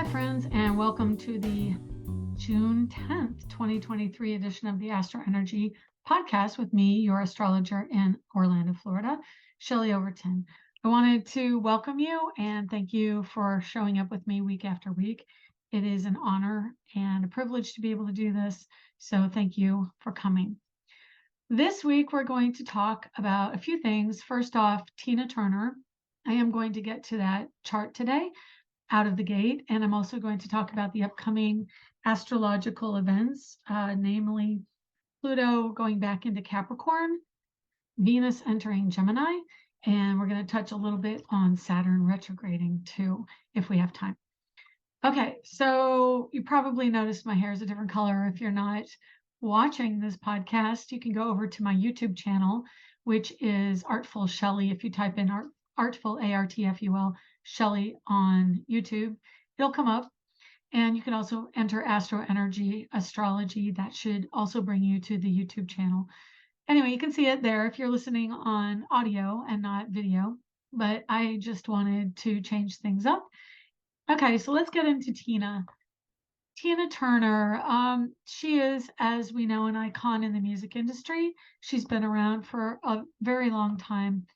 Hi, friends, and welcome to the June 10th, 2023 edition of the Astrology podcast with me, your astrologer in Orlando, Florida, Shelley Overton. I wanted to welcome you and thank you for showing up with me week after week. It is an honor and a privilege to be able to do this, so thank you for coming. This week, we're going to talk about a few things. First off, Tina Turner. I am going to get to that chart today out of the gate. And I'm also going to talk about the upcoming astrological events, namely Pluto going back into Capricorn, Venus entering Gemini, and we're going to touch a little bit on Saturn retrograding too, if we have time. Okay, so you probably noticed my hair is a different color. If you're not watching this podcast, you can go over to my YouTube channel, which is Artful Shelley. If you type in Artful, ARTFUL, Shelley on YouTube, it'll come up. And you can also enter Astro Energy Astrology. That should also bring you to the YouTube channel. Anyway, you can see it there if you're listening on audio and not video. But I just wanted to change things up. Okay, so let's get into Tina. Tina Turner, she is, as we know, an icon in the music industry. She's been around for a very long time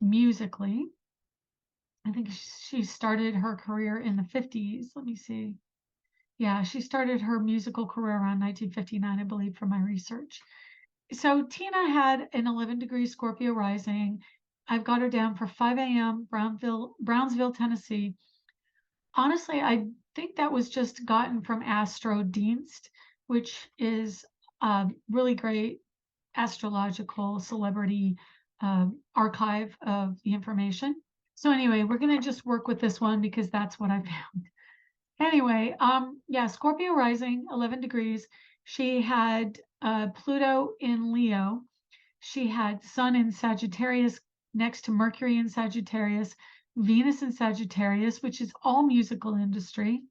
musically. I think she started her career in the 50s. Let me see. Yeah, she started her musical career around 1959, I believe, from my research. So Tina had an 11-degree Scorpio rising. I've got her down for 5 a.m. Brownsville, Tennessee. Honestly, I think that was just gotten from Dienst, which is a really great astrological celebrity archive of the information. So anyway, we're going to just work with this one because that's what I found. Anyway, yeah, Scorpio rising, 11 degrees. She had Pluto in Leo. She had Sun in Sagittarius next to Mercury in Sagittarius, Venus in Sagittarius, which is all musical industry.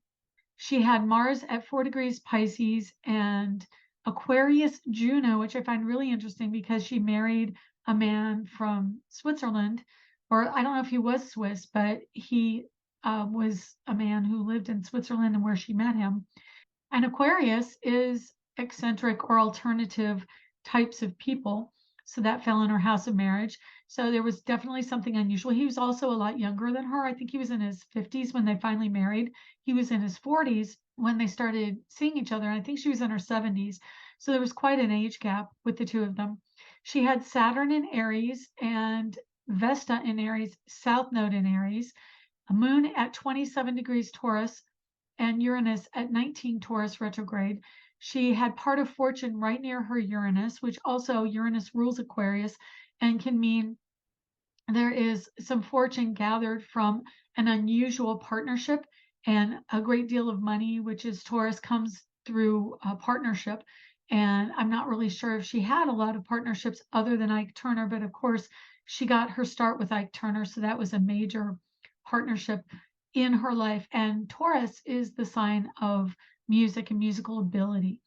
She had Mars at 4 degrees Pisces and Aquarius Juno, which I find really interesting because she married a man from Switzerland, or I don't know if he was Swiss, but he was a man who lived in Switzerland and where she met him. And Aquarius is eccentric or alternative types of people. So that fell in her house of marriage. So there was definitely something unusual. He was also a lot younger than her. I think he was in his 50s when they finally married. He was in his 40s when they started seeing each other. And I think she was in her 70s. So there was quite an age gap with the two of them. She had Saturn in Aries and Vesta in Aries, South Node in Aries, a moon at 27 degrees Taurus, and Uranus at 19 Taurus retrograde. She had part of fortune right near her Uranus, which also Uranus rules Aquarius and can mean there is some fortune gathered from an unusual partnership, and a great deal of money, which is Taurus, comes through a partnership. And I'm not really sure if she had a lot of partnerships other than Ike Turner, but of course she got her start with Ike Turner, so that was a major partnership in her life. And Taurus is the sign of music and musical ability.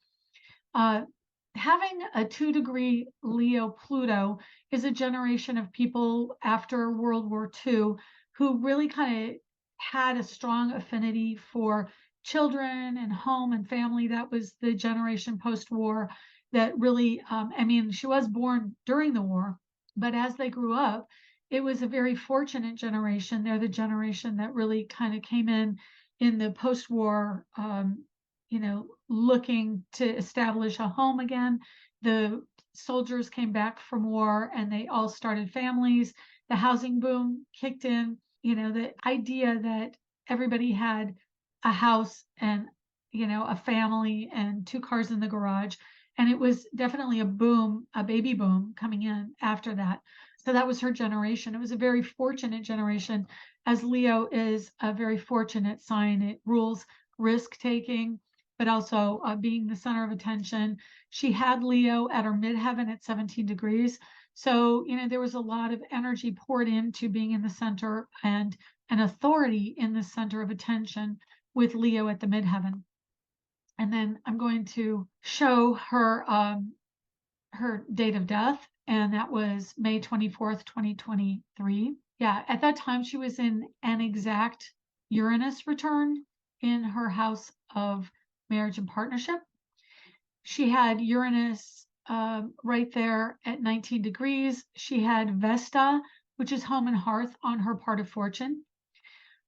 Having a 2-degree Leo Pluto is a generation of people after World War II who really kind of had a strong affinity for children and home and family. That was the generation post-war that really, I mean, she was born during the war, but as they grew up, it was a very fortunate generation. They're the generation that really kind of came in the post-war, looking to establish a home again. The soldiers came back from war and they all started families. The housing boom kicked in. The idea that everybody had a house and, a family and 2 cars in the garage. And it was definitely a boom, a baby boom coming in after that. So that was her generation. It was a very fortunate generation, as Leo is a very fortunate sign. It rules risk-taking, but also being the center of attention. She had Leo at her midheaven at 17 degrees. So, there was a lot of energy poured into being in the center and an authority in the center of attention with Leo at the midheaven. And then I'm going to show her her date of death, and that was May 24th, 2023. Yeah, at that time she was in an exact Uranus return, in her house of marriage and partnership. She had Uranus right there at 19 degrees. She had Vesta, which is home and hearth, on her part of fortune.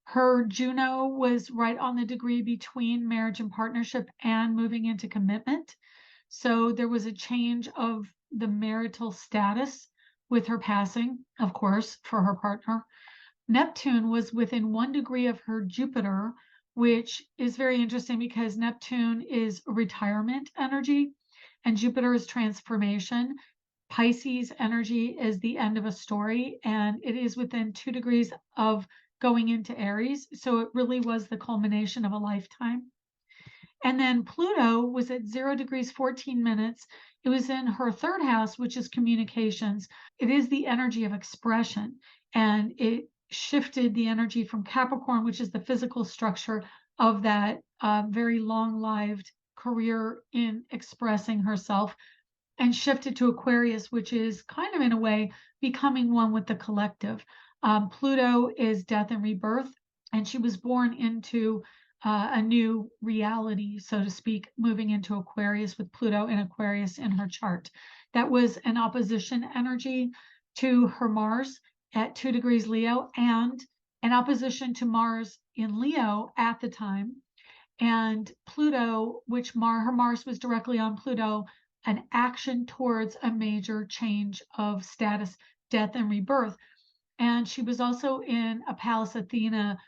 Her Juno was right on the degree between marriage and partnership and moving into commitment. So there was a change of the marital status with her passing, of course, for her partner. Neptune was within 1 degree of her Jupiter, which is very interesting because Neptune is retirement energy and Jupiter is transformation. Pisces energy is the end of a story, and it is within 2 degrees of going into Aries. So it really was the culmination of a lifetime. And then Pluto was at 0 degrees 14 minutes. It was in her third house, which is communications. It is the energy of expression, and it shifted the energy from Capricorn, which is the physical structure of that very long-lived career in expressing herself, and shifted to Aquarius, which is kind of in a way becoming one with the collective. Pluto is death and rebirth, and she was born into a new reality, so to speak, moving into Aquarius with Pluto and Aquarius in her chart. That was an opposition energy to her Mars at 2 degrees Leo, and an opposition to Mars in Leo at the time. And Pluto, which her Mars was directly on Pluto, an action towards a major change of status, death, and rebirth. And she was also in a Pallas Athena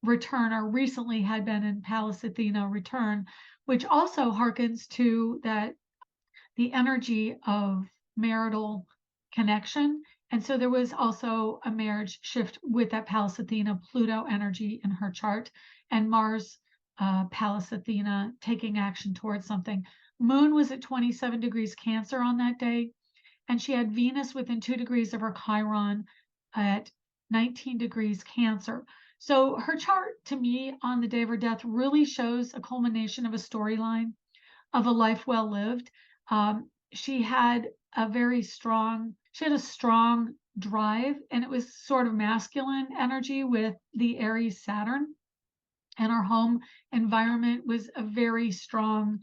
return, or recently had been in Pallas Athena return, which also harkens to that, the energy of marital connection. And so there was also a marriage shift with that Pallas Athena Pluto energy in her chart, and Mars, Pallas Athena, taking action towards something. Moon was at 27 degrees Cancer on that day, and she had Venus within 2 degrees of her Chiron at 19 degrees Cancer. So her chart, to me, on the day of her death, really shows a culmination of a storyline of a life well lived. She had a strong drive, and it was sort of masculine energy with the Aries Saturn. And our home environment was a very strong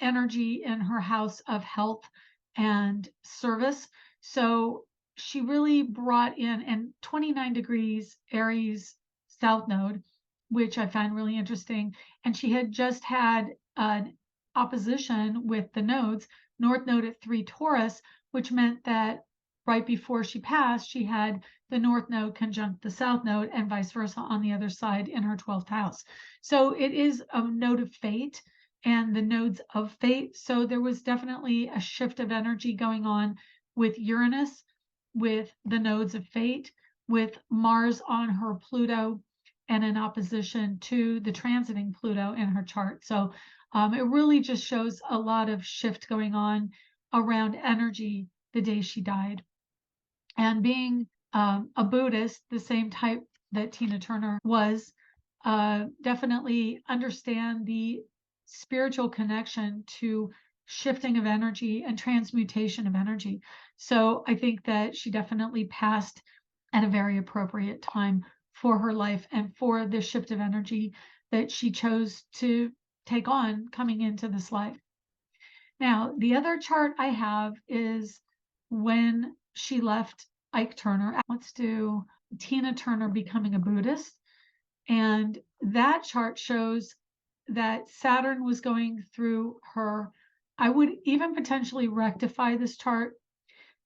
energy in her house of health and service. So she really brought in, and 29 degrees Aries South Node, which I find really interesting. And she had just had an opposition with the nodes, North Node at 3 Taurus, which meant that right before she passed, she had the North Node conjunct the South Node and vice versa on the other side in her 12th house. So it is a node of fate and the nodes of fate. So there was definitely a shift of energy going on with Uranus, with the nodes of fate, with Mars on her Pluto, and in opposition to the transiting Pluto in her chart. So it really just shows a lot of shift going on around energy the day she died. And being a Buddhist, the same type that Tina Turner was, definitely understand the spiritual connection to shifting of energy and transmutation of energy. So I think that she definitely passed at a very appropriate time for her life and for the shift of energy that she chose to take on coming into this life. Now, the other chart I have is when she left Ike Turner. Let's do Tina Turner becoming a Buddhist. And that chart shows that Saturn was going through her. I would even potentially rectify this chart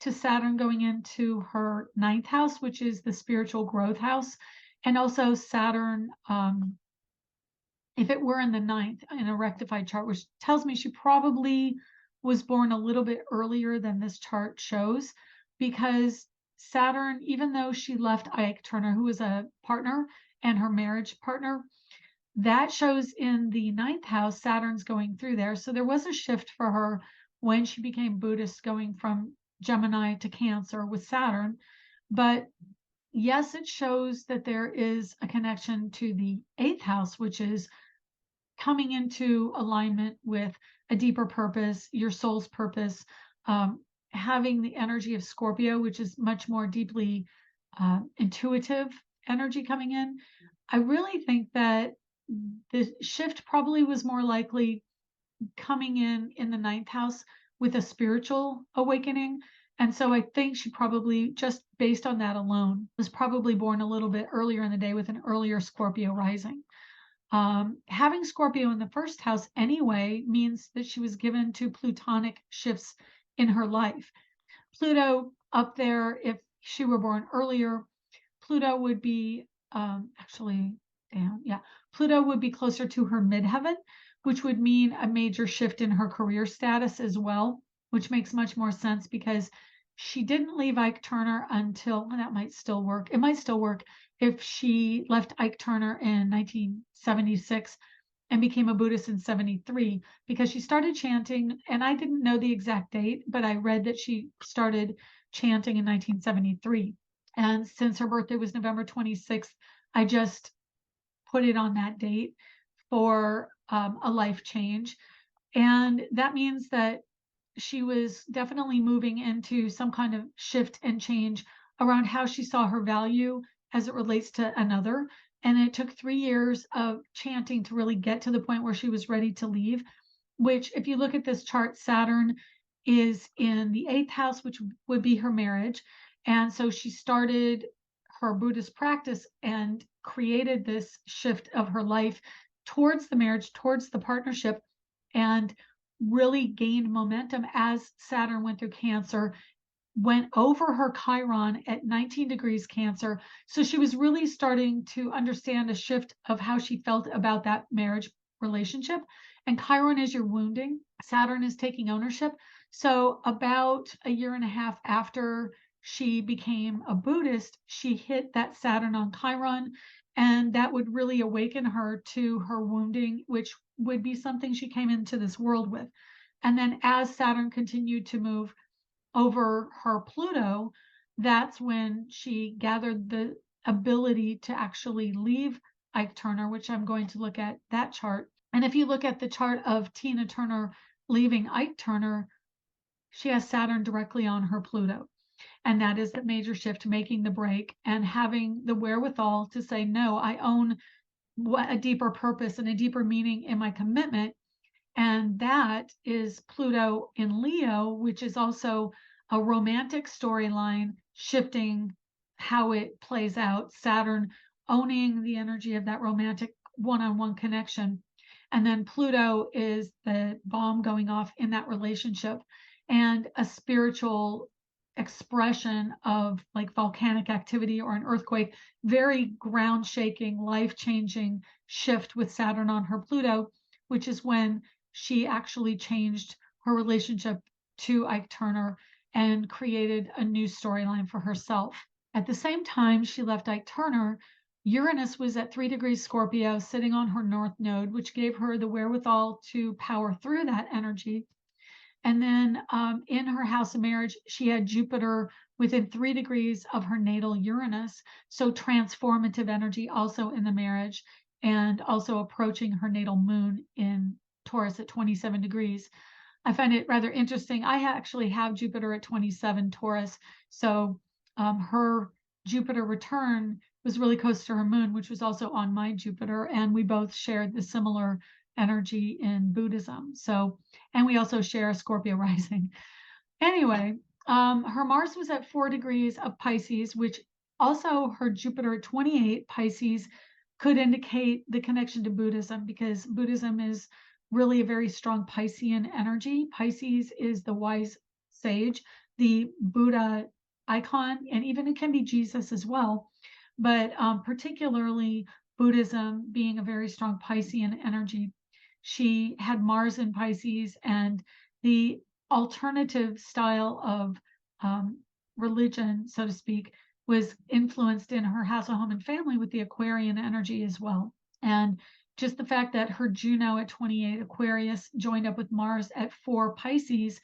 to Saturn going into her 9th house, which is the spiritual growth house. And also Saturn, if it were in the 9th in a rectified chart, which tells me she probably was born a little bit earlier than this chart shows, because Saturn, even though she left Ike Turner, who was a partner and her marriage partner, that shows in the 9th house, Saturn's going through there. So there was a shift for her when she became Buddhist, going from Gemini to Cancer with Saturn. But yes, it shows that there is a connection to the 8th house, which is coming into alignment with a deeper purpose, your soul's purpose, having the energy of Scorpio, which is much more deeply intuitive energy coming in. I really think that the shift probably was more likely coming in the ninth house with a spiritual awakening. And so I think she probably, just based on that alone, was probably born a little bit earlier in the day with an earlier Scorpio rising. Having Scorpio in the first house anyway means that she was given to plutonic shifts in her life. Pluto up there, if she were born earlier, Pluto would be actually down. Yeah, Pluto would be closer to her midheaven, which would mean a major shift in her career status as well, which makes much more sense because she didn't leave Ike Turner until, well, that might still work. It might still work if she left Ike Turner in 1976 and became a Buddhist in 73, because she started chanting, and I didn't know the exact date, but I read that she started chanting in 1973. And since her birthday was November 26th, I just put it on that date for a life change. And that means that she was definitely moving into some kind of shift and change around how she saw her value as it relates to another. And it took 3 years of chanting to really get to the point where she was ready to leave, which, if you look at this chart, Saturn is in the eighth house, which would be her marriage. And so she started her Buddhist practice and created this shift of her life towards the marriage, towards the partnership, and really gained momentum as Saturn went through Cancer, went over her Chiron at 19 degrees Cancer. So she was really starting to understand a shift of how she felt about that marriage relationship. And Chiron is your wounding, Saturn is taking ownership. So about a year and a half after she became a Buddhist, she hit that Saturn on Chiron, and that would really awaken her to her wounding, which would be something she came into this world with. And then as Saturn continued to move over her Pluto, that's when she gathered the ability to actually leave Ike Turner, which I'm going to look at that chart. And if you look at the chart of Tina Turner leaving Ike Turner, she has Saturn directly on her Pluto. And that is the major shift, making the break and having the wherewithal to say, no, I own a deeper purpose and a deeper meaning in my commitment. And that is Pluto in Leo, which is also a romantic storyline, shifting how it plays out. Saturn owning the energy of that romantic one-on-one connection. And then Pluto is the bomb going off in that relationship, and a spiritual expression of like volcanic activity or an earthquake, very ground shaking, life changing shift with Saturn on her Pluto, which is when she actually changed her relationship to Ike Turner and created a new storyline for herself. At the same time she left Ike Turner, Uranus was at 3 degrees Scorpio, sitting on her north node, which gave her the wherewithal to power through that energy. And then in her house of marriage, she had Jupiter within 3 degrees of her natal Uranus. So transformative energy also in the marriage, and also approaching her natal moon in Taurus at 27 degrees. I find it rather interesting. I actually have Jupiter at 27 Taurus. So her Jupiter return was really close to her moon, which was also on my Jupiter. And we both shared the similar energy in Buddhism. So, and we also share a Scorpio rising. Anyway, her Mars was at 4 degrees of Pisces, which also her Jupiter at 28 Pisces could indicate the connection to Buddhism, because Buddhism is really a very strong Piscean energy. Pisces is the wise sage, the Buddha icon, and even it can be Jesus as well. But particularly Buddhism being a very strong Piscean energy. She had Mars in Pisces, and the alternative style of religion, so to speak, was influenced in her house of home and family with the Aquarian energy as well. And just the fact that her Juno at 28 Aquarius joined up with Mars at 4 Pisces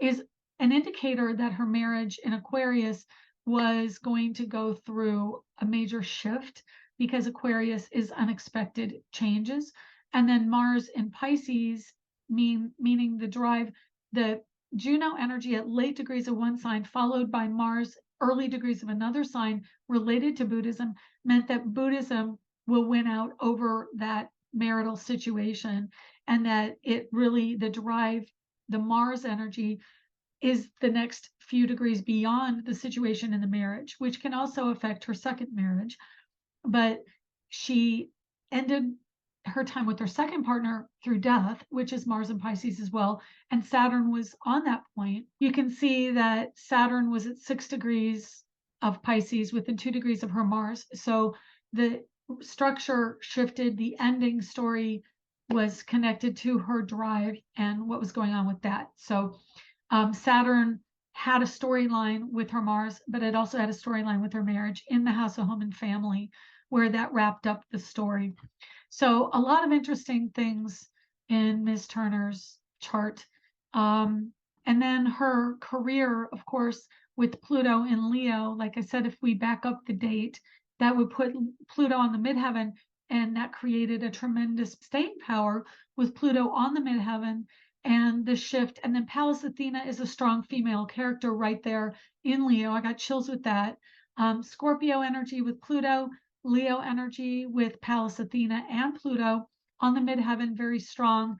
is an indicator that her marriage in Aquarius was going to go through a major shift, because Aquarius is unexpected changes. And then Mars in Pisces, meaning the drive, the Juno energy at late degrees of one sign, followed by Mars early degrees of another sign related to Buddhism, meant that Buddhism will win out over that marital situation, and that it really, the drive, the Mars energy is the next few degrees beyond the situation in the marriage, which can also affect her second marriage. But she ended her time with her second partner through death, which is Mars and Pisces as well. And Saturn was on that point. You can see that Saturn was at 6 degrees of Pisces within 2 degrees of her Mars. So the structure shifted, the ending story was connected to her drive and what was going on with that. So Saturn had a storyline with her Mars, but it also had a storyline with her marriage in the house of home and family, where that wrapped up the story. So a lot of interesting things in Ms. Turner's chart. And then her career, of course, with Pluto in Leo, like I said, if we back up the date, that would put Pluto on the midheaven, and that created a tremendous staying power with Pluto on the midheaven and the shift. And then Pallas Athena is a strong female character right there in Leo. I got chills with that. Scorpio energy with Pluto, Leo energy with Pallas Athena and Pluto on the midheaven, very strong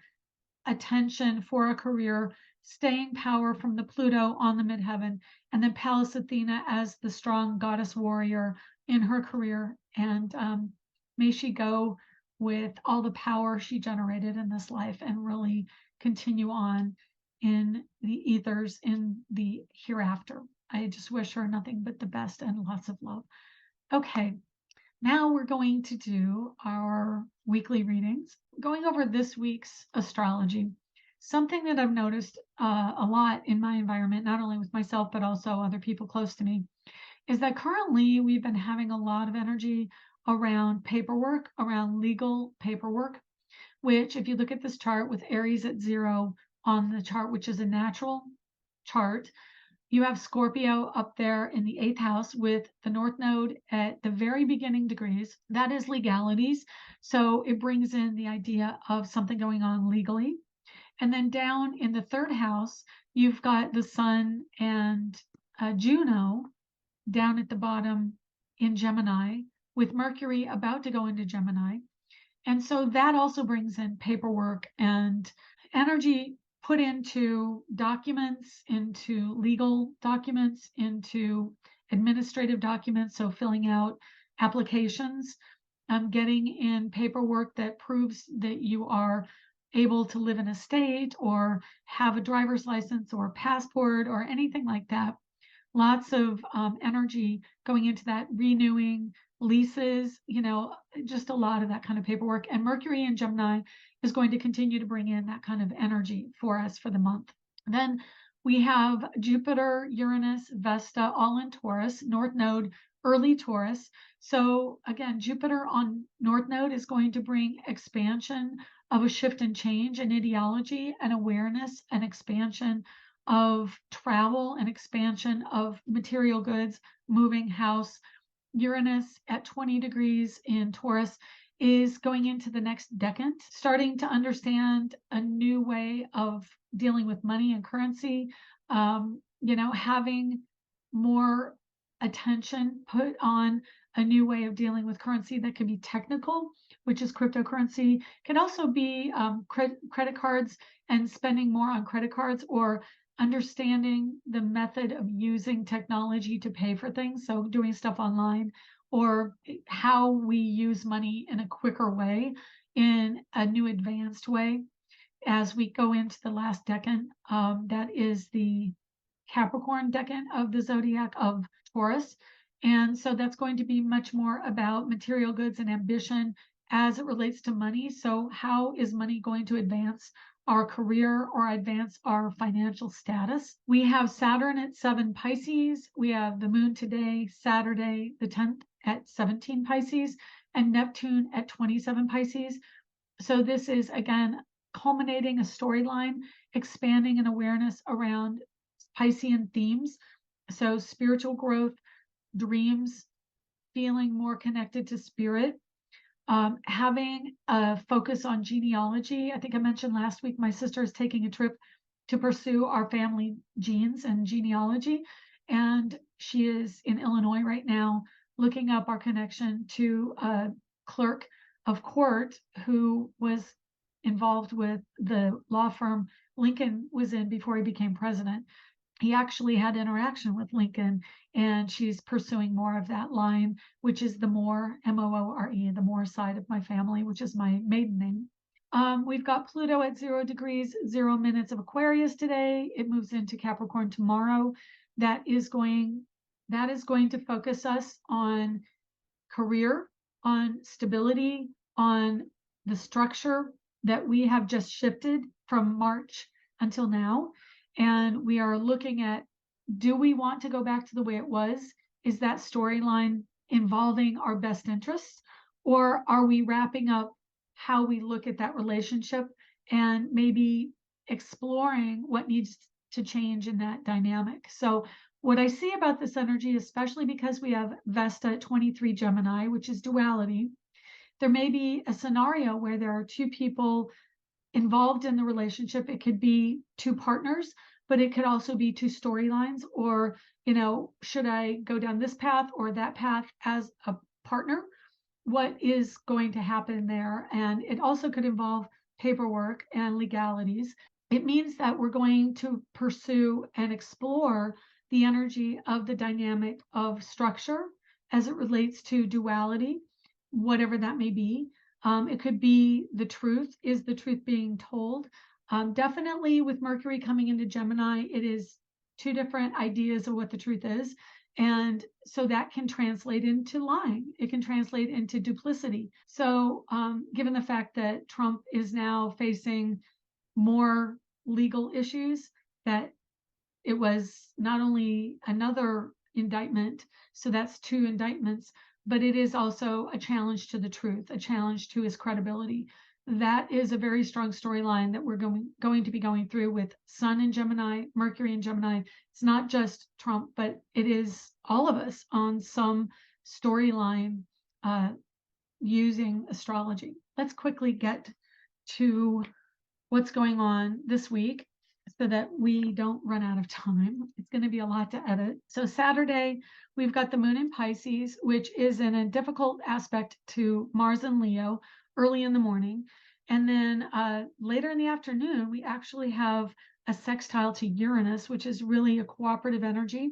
attention for a career, staying power from the Pluto on the midheaven, and then Pallas Athena as the strong goddess warrior in her career. And may she go with all the power she generated in this life and really continue on in the ethers in the hereafter. I just wish her nothing but the best and lots of love. Okay, now we're going to do our weekly readings, going over this week's astrology. Something that I've noticed a lot in my environment, not only with myself, but also other people close to me, is that currently we've been having a lot of energy around paperwork, around legal paperwork, which if you look at this chart with Aries at 0 on the chart, which is a natural chart, you have Scorpio up there in the 8th house with the North Node at the very beginning degrees. That is legalities. So it brings in the idea of something going on legally. And then down in the 3rd house, you've got the Sun and Juno down at the bottom in Gemini, with Mercury about to go into Gemini. And so that also brings in paperwork and energy put into documents, into legal documents, into administrative documents. So filling out applications, getting in paperwork that proves that you are able to live in a state or have a driver's license or passport or anything like that. Lots of energy going into that, renewing leases, just a lot of that kind of paperwork. And Mercury in Gemini is going to continue to bring in that kind of energy for us for the month. Then we have Jupiter, Uranus, Vesta, all in Taurus, North Node, early Taurus. So again, Jupiter on North Node is going to bring expansion of a shift and change in ideology and awareness and expansion of travel and expansion of material goods, moving house. Uranus at 20 degrees in Taurus is going into the next decade, starting to understand a new way of dealing with money and currency, having more attention put on a new way of dealing with currency that can be technical, which is cryptocurrency, can also be credit cards and spending more on credit cards, or understanding the method of using technology to pay for things. So doing stuff online, or how we use money in a quicker way, in a new advanced way as we go into the last decan. That is the Capricorn decan of the zodiac of Taurus. And so that's going to be much more about material goods and ambition as it relates to money. So how is money going to advance our career or advance our financial status? We have Saturn at 7 Pisces. We have the moon today, Saturday, the 10th, at 17 Pisces, and Neptune at 27 Pisces. So this is, again, culminating a storyline, expanding an awareness around Piscean themes. So spiritual growth, dreams, feeling more connected to spirit, having a focus on genealogy. I think I mentioned last week, my sister is taking a trip to pursue our family genes and genealogy. And she is in Illinois right now, looking up our connection to a clerk of court who was involved with the law firm Lincoln was in before he became president. He actually had interaction with Lincoln, and she's pursuing more of that line, which is the Moore, M-O-O-R-E, the Moore side of my family, which is my maiden name. We've got Pluto at 0 degrees, 0 minutes of Aquarius today. It moves into Capricorn tomorrow. That is going to focus us on career, on stability, on the structure that we have just shifted from March until now. And we are looking at, do we want to go back to the way it was? Is that storyline involving our best interests? Or are we wrapping up how we look at that relationship and maybe exploring what needs to change in that dynamic? So what I see about this energy, especially because we have Vesta 23 Gemini, which is duality, there may be a scenario where there are two people involved in the relationship. It could be two partners, but it could also be two storylines, or, should I go down this path or that path as a partner? What is going to happen there? And it also could involve paperwork and legalities. It means that we're going to pursue and explore the energy of the dynamic of structure as it relates to duality, whatever that may be. It could be the truth. Is the truth being told? Definitely with Mercury coming into Gemini, it is two different ideas of what the truth is. And so that can translate into lying. It can translate into duplicity. So given the fact that Trump is now facing more legal issues, that it was not only another indictment, so that's two indictments, but it is also a challenge to the truth, a challenge to his credibility. That is a very strong storyline that we're going to be going through with Sun in Gemini, Mercury in Gemini. It's not just Trump, but it is all of us on some storyline using astrology. Let's quickly get to what's going on this week so that we don't run out of time. It's going to be a lot to edit. So Saturday, we've got the moon in Pisces, which is in a difficult aspect to Mars and Leo early in the morning. And then later in the afternoon, we actually have a sextile to Uranus, which is really a cooperative energy.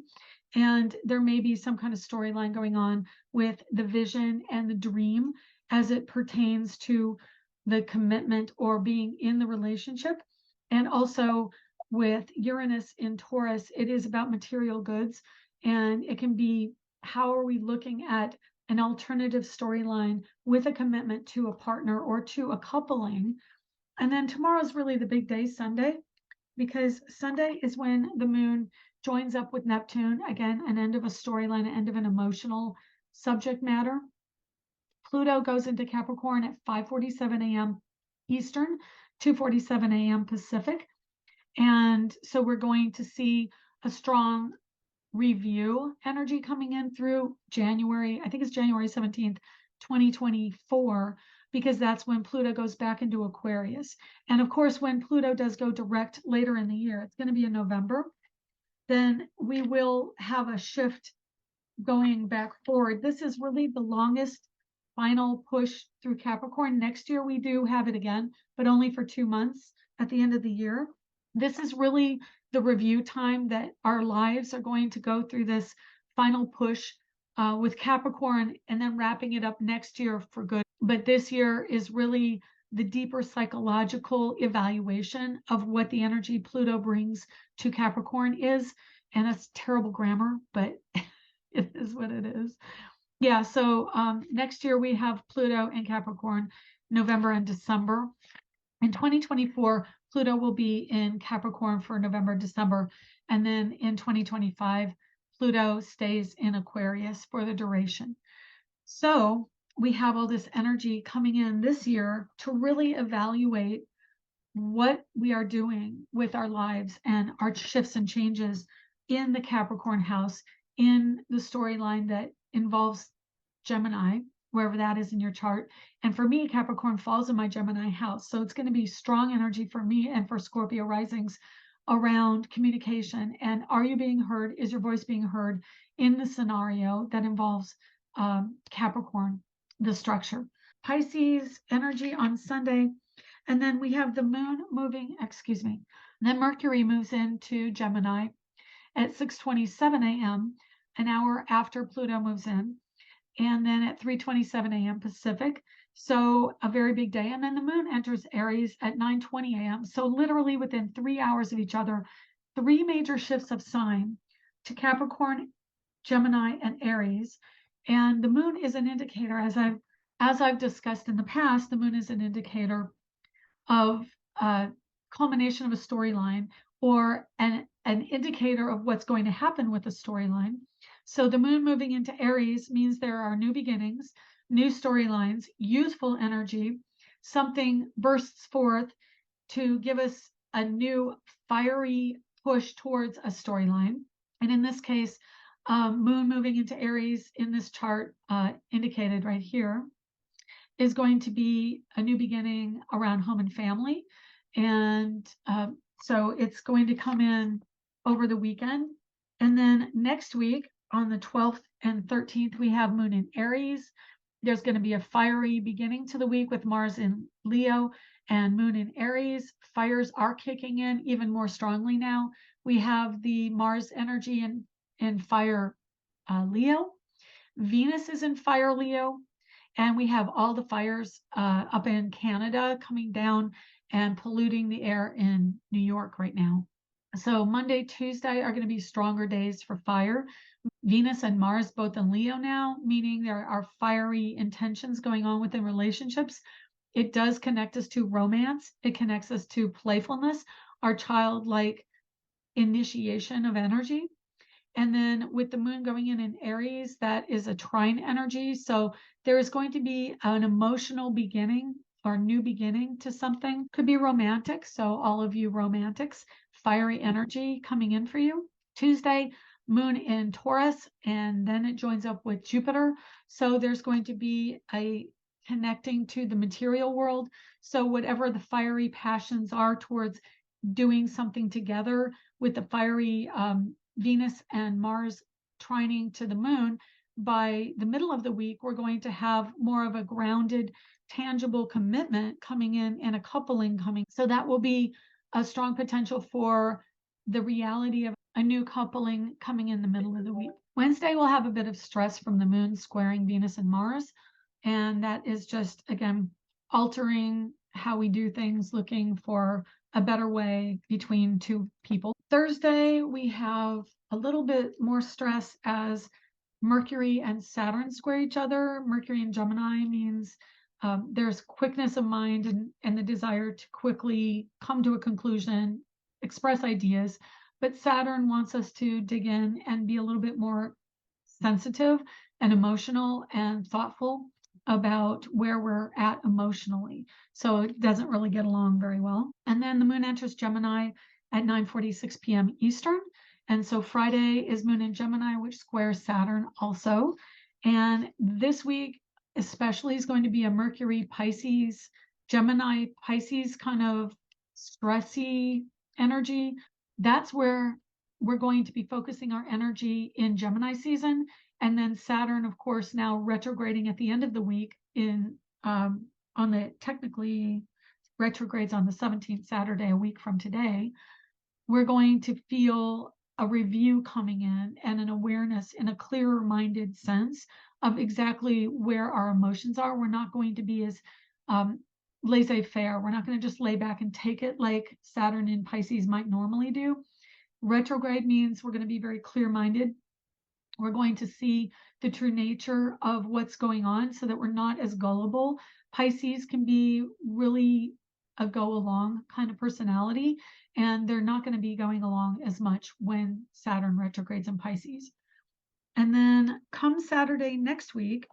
And there may be some kind of storyline going on with the vision and the dream as it pertains to the commitment or being in the relationship. And also with Uranus in Taurus, it is about material goods. And it can be, how are we looking at an alternative storyline with a commitment to a partner or to a coupling? And then tomorrow's really the big day, Sunday, because Sunday is when the moon joins up with Neptune. Again, an end of a storyline, an end of an emotional subject matter. Pluto goes into Capricorn at 5:47 a.m. Eastern, 2:47 a.m. Pacific. And so we're going to see a strong review energy coming in through January, I think it's January 17th, 2024, because that's when Pluto goes back into Aquarius. And of course, when Pluto does go direct later in the year, it's going to be in November, then we will have a shift going back forward. This is really the longest final push through Capricorn. Next year, we do have it again, but only for 2 months at the end of the year. This is really the review time that our lives are going to go through this final push with Capricorn and then wrapping it up next year for good. But this year is really the deeper psychological evaluation of what the energy Pluto brings to Capricorn is. And that's terrible grammar, but it is what it is. Yeah, so next year we have Pluto in Capricorn, November and December. In 2024, Pluto will be in Capricorn for November, December. And then in 2025, Pluto stays in Aquarius for the duration. So we have all this energy coming in this year to really evaluate what we are doing with our lives and our shifts and changes in the Capricorn house, in the storyline that involves Gemini, wherever that is in your chart. And for me, Capricorn falls in my Gemini house. So it's going to be strong energy for me and for Scorpio risings around communication. And are you being heard? Is your voice being heard in the scenario that involves Capricorn, the structure? Pisces energy on Sunday. And then we have the moon moving, excuse me. Then Mercury moves into Gemini at 6:27 a.m., an hour after Pluto moves in, and then at 3:27 a.m. Pacific. So a very big day. And then the moon enters Aries at 9:20 a.m. So literally within 3 hours of each other, three major shifts of sign to Capricorn, Gemini, and Aries. And the moon is an indicator, as I've discussed in the past, the moon is an indicator of a culmination of a storyline or an indicator of what's going to happen with the storyline. So the moon moving into Aries means there are new beginnings, new storylines, youthful energy, something bursts forth to give us a new fiery push towards a storyline. And in this case, moon moving into Aries in this chart, indicated right here, is going to be a new beginning around home and family. And so it's going to come in over the weekend. And then next week on the 12th and 13th, we have moon in Aries. There's going to be a fiery beginning to the week with Mars in Leo and moon in Aries. Fires are kicking in even more strongly now. We have the Mars energy in fire Leo. Venus is in fire Leo. And we have all the fires up in Canada coming down and polluting the air in New York right now. So Monday, Tuesday are going to be stronger days for fire. Venus and Mars both in Leo now, meaning there are fiery intentions going on within relationships. It does connect us to romance. It connects us to playfulness, our childlike initiation of energy. And then with the moon going in Aries, that is a trine energy. So there is going to be an emotional beginning or new beginning to something. Could be romantic. So all of you romantics, fiery energy coming in for you. Tuesday, moon in Taurus, and then it joins up with Jupiter. So there's going to be a connecting to the material world. So whatever the fiery passions are towards doing something together with the fiery Venus and Mars trining to the moon, by the middle of the week, we're going to have more of a grounded, tangible commitment coming in and a coupling coming. So that will be a strong potential for the reality of a new coupling coming in the middle of the week. Wednesday, we'll have a bit of stress from the moon squaring Venus and Mars. And that is just, again, altering how we do things, looking for a better way between two people. Thursday, we have a little bit more stress as Mercury and Saturn square each other. Mercury in Gemini means there's quickness of mind and the desire to quickly come to a conclusion, express ideas. But Saturn wants us to dig in and be a little bit more sensitive and emotional and thoughtful about where we're at emotionally. So it doesn't really get along very well. And then the moon enters Gemini at 9:46 p.m. Eastern. And so Friday is moon in Gemini, which squares Saturn also. And this week, especially, is going to be a Mercury Pisces, Gemini Pisces kind of stressy energy. That's where we're going to be focusing our energy in Gemini season. And then Saturn, of course, now retrograding at the end of the week in on the technically retrogrades on the 17th, Saturday, a week from today. We're going to feel a review coming in and an awareness in a clearer minded sense of exactly where our emotions are. We're not going to be as laissez-faire. We're not going to just lay back and take it like Saturn in Pisces might normally do. Retrograde means we're going to be very clear-minded. We're going to see the true nature of what's going on so that we're not as gullible. Pisces can be really a go along kind of personality, and they're not going to be going along as much when Saturn retrogrades in Pisces. And then come Saturday next week,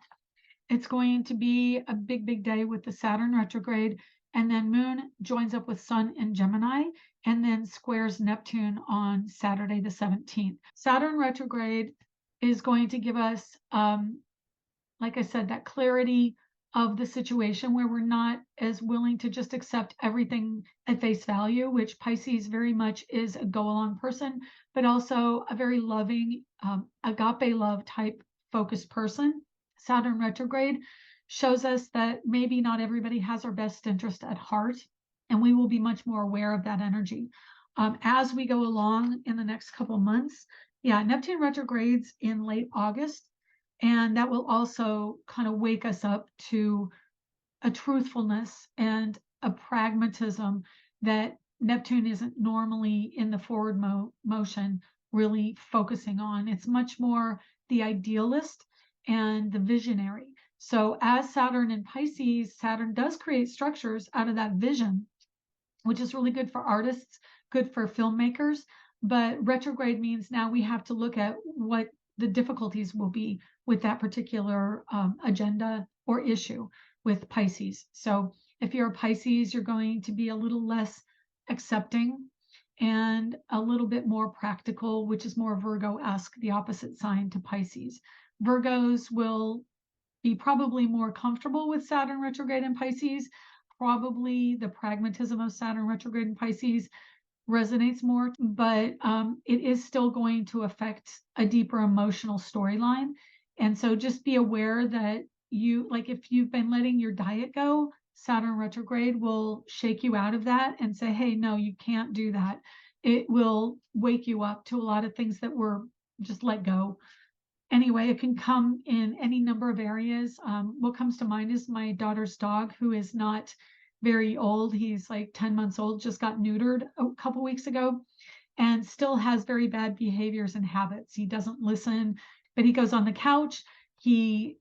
it's going to be a big, big day with the Saturn retrograde, and then Moon joins up with Sun in Gemini and then squares Neptune on Saturday the 17th. Saturn retrograde is going to give us, like I said, that clarity of the situation where we're not as willing to just accept everything at face value, which Pisces very much is a go-along person, but also a very loving, agape love type focused person. Saturn retrograde shows us that maybe not everybody has our best interest at heart, and we will be much more aware of that energy as we go along in the next couple months. Yeah, Neptune retrogrades in late August, and that will also kind of wake us up to a truthfulness and a pragmatism that Neptune isn't normally in the forward motion really focusing on. It's much more the idealist and the visionary. So as Saturn in Pisces, Saturn does create structures out of that vision, which is really good for artists, good for filmmakers. But retrograde means now we have to look at what the difficulties will be with that particular agenda or issue with Pisces. So if you're a Pisces, you're going to be a little less accepting and a little bit more practical, which is more Virgo-esque, the opposite sign to Pisces. Virgos will be probably more comfortable with Saturn retrograde in Pisces. Probably the pragmatism of Saturn retrograde in Pisces resonates more, but it is still going to affect a deeper emotional storyline. And so just be aware that if you've been letting your diet go, Saturn retrograde will shake you out of that and say, hey, no, you can't do that. It will wake you up to a lot of things that were just let go. Anyway, it can come in any number of areas. What comes to mind is my daughter's dog, who is not very old. He's like 10 months old, just got neutered a couple weeks ago, and still has very bad behaviors and habits. He doesn't listen, but he goes on the couch. He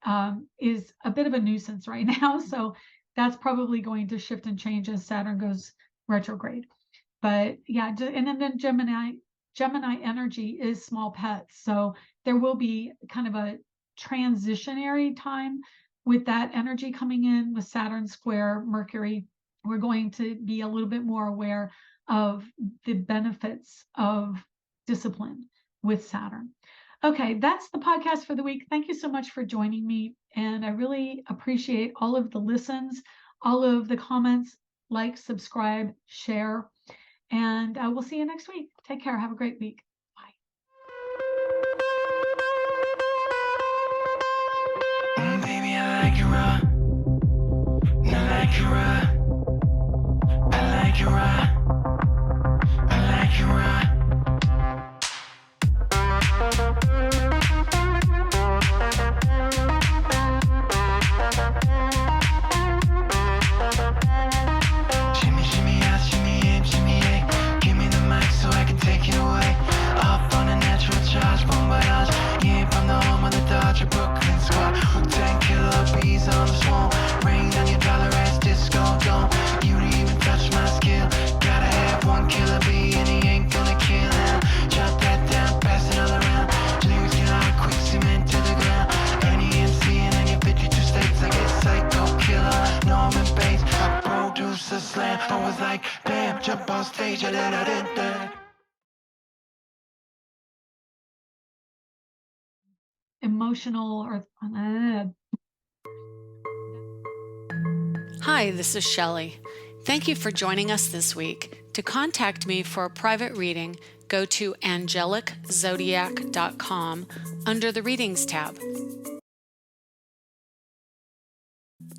is a bit of a nuisance right now. So that's probably going to shift and change as Saturn goes retrograde. But yeah, and then Gemini energy is small pets. So there will be kind of a transitionary time with that energy coming in with Saturn square Mercury. We're going to be a little bit more aware of the benefits of discipline with Saturn. Okay, that's the podcast for the week. Thank you so much for joining me. And I really appreciate all of the listens, all of the comments, like, subscribe, share. And we'll see you next week. Take care. Have a great week. Bye. Baby, I like you raw. I like you raw. I like you raw. I like you raw. Shimmy, shimmy, yes, shimmy, in, shimmy, yeah. Give me the mic so I can take it away. Off on a natural charge, boom, barrage. Yeah, from the home of the Dodger, Brooklyn squad. 10 killer bees on the swarm. Rain on your dollar ass disco dome. You didn't even touch my skill. Gotta have one killer bee and he ain't gonna kill him. Shut that down, pass it all around. Lyrics get out of quick cement to the ground. Any MC in any 52 states, I get psycho killer. Norman Bates, I produce a slam. I was like, bam, jump on stage, I did that. Emotional or Hi, this is Shelley. Thank you for joining us this week. To contact me for a private reading, go to angeliczodiac.com under the Readings tab.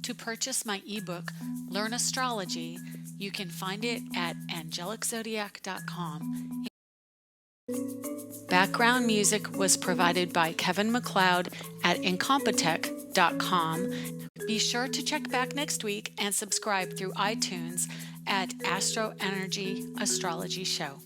To purchase my ebook, Learn Astrology, you can find it at angeliczodiac.com. Background music was provided by Kevin MacLeod at incompetech.com. Be sure to check back next week and subscribe through iTunes at Astro Energy Astrology Show.